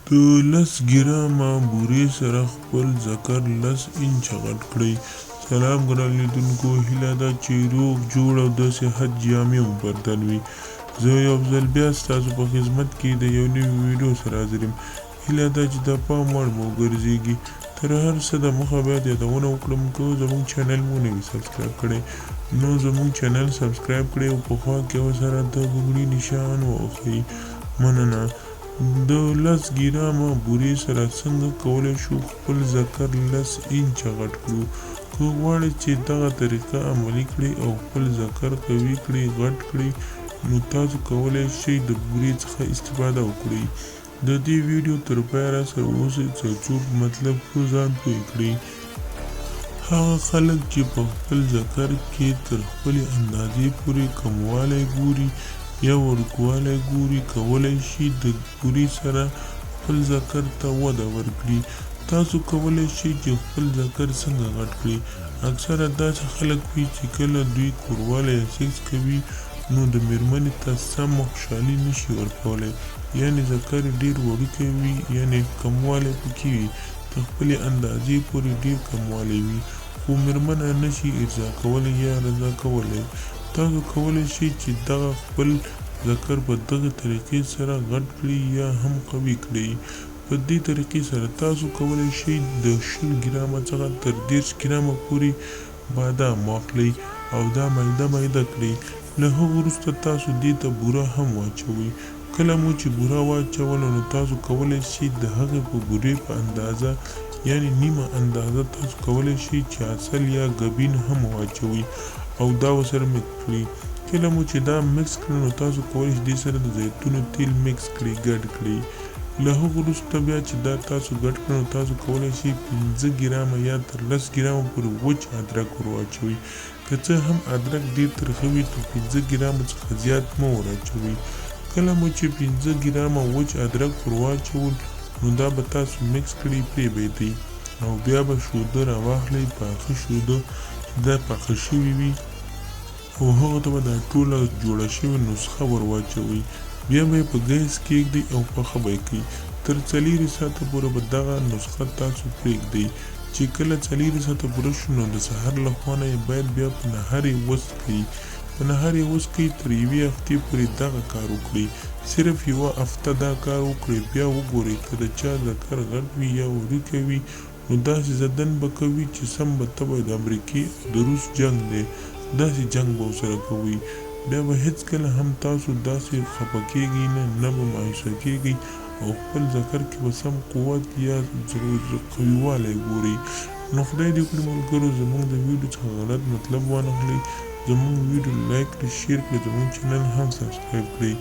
د 10 ګرامه بورې سره خپل ذکر 10 انچه غټ کړئ. سلام ګران لیدونکو، هیله ده چې روغ جوړ او د صحت جامې مو پر تن وي. زه یو ځل بیا ستاسو په خدمت کې د یو نوي ویډیو سره حاضر یم. هیله ده چې د پام وړ مو وګرځېږي. تر هر څه دمخه باید یادونه وکړم که زموږ چینل مو نه وي سبسکرایب کړی نو زموږ چینل سبسکرایب کړئ او په خوا کې ورسره د ګوګړي نشان ووهئ. مننه. د 10 ګرامه بورې سره څنګه کولی شو خپل ذکر 10 انچه غټ کړو؟ که غواړئ چې دغه طریقه عملي کړئ او خپل ذکر قوي کړئ غټ کړئ نو تاسو کولی شئ د بورې څخه استفاده وکړئ. د دې ویډیو تر پایه راسره اوسئ ترڅو په مطلب ښه ځان پوه کړئ. هغه خلک چې په خپل ذکر کې تر خپلې اندازې پورې کموالی ګوري یا وړوکوالی ګوري کولی شي د بورې سره خپل ذکر ته وده ورکړي. تاسو کولی شئ چې خپل ذکر څنګه غټ کړئ. اکثره داسې خلک وي چې کله دوی کوروالی یا سیکس کوي نو د میرمنې ته سمه خوشحالي نشي ورکولی، یعنې ذکر ډېر وړوکی وي، یعنې کموالی پکې وي، د خپلې اندازې پورې ډېر کموالی وي خو میرمنه نشي ارضا کولی یا رضا کولی. تاسو کولی شئ چې دغه خپل ذکر په دغه طریقې سره غټ کړئ یا هم قوي کړئ. په دې طریقې سره تاسو کولی شئ د 20 ګرامه څخه تر 30 ګرامه پورې بادام واخلئ او دا میده کړئ. له هغه وروسته تاسو دې ته بوره هم واچوئ. کله مو چې بوره واچوله نو تاسو کولی شئ د هغې په بورې په اندازه یعنې نیمه اندازه تاسو کولی شئ چې عسل یا ګبین هم واچوئ او دا ورسره مکس کړئ. کله مو چې دا مکس کړئ نو تاسو کولی شئ دې سره د زیتونو تیل مکس کړئ، ګډ کړئ. له هغه وروسته بیا چې دا تاسو ګډ کړئ نو تاسو کولی شئ 15 ګرامه یا تر 10 ګرامه پورې وچ ادرک ور واچوئ. که څه هم ادرک ډېر ترخه وي نو 15 ګرامه څخه زیات مه ور اچوئ. کله مو چې 15 ګرامه وچ ادرک ور واچول نو دا به تاسو مکس کړئ، پرېږدئ او بیا به شوده راواخلئ، پاخه شوده چې دا پاخه شوي وي او هغه ته به دا ټوله جوړه شوې نسخه ور واچوئ. بیا به یې په ګیس کېږدئ او پخه به یې کړئ. تر 4 ساعته پورې به دغه نسخه تاسو پرېږدئ. چې کله 4 ساعته پوره شو نو د سهار له خوا نه یې باید بیا په نهر یې وڅښئ. په نهر یې وڅښئ، تر 1 هفتې پورې دغه کار وکړئ. صرف 1 هفته دا کار وکړئ، بیا وګورئ که د چا ذکر غټ وي یا وړوکی وي نو داسې زدن به کوي چې سم به تبه د امریکې او د روس جنګ دی، داسې جنګ به ورسره کوئ. بیا به هېڅکله هم تاسو داسې خفه کېږئ نه به مایوسه کېږئ او خپل ذکر کې به سم قوت یا قویوالی ګورئ. نو خدای دې وکړي ملګرو زموږ د ویډیو څخه غلط مطلب وانخلئ. زموږ ویډیو لایک کړئ، شیر کړئ، زموږ چینل هم سبسکرایب کړئ.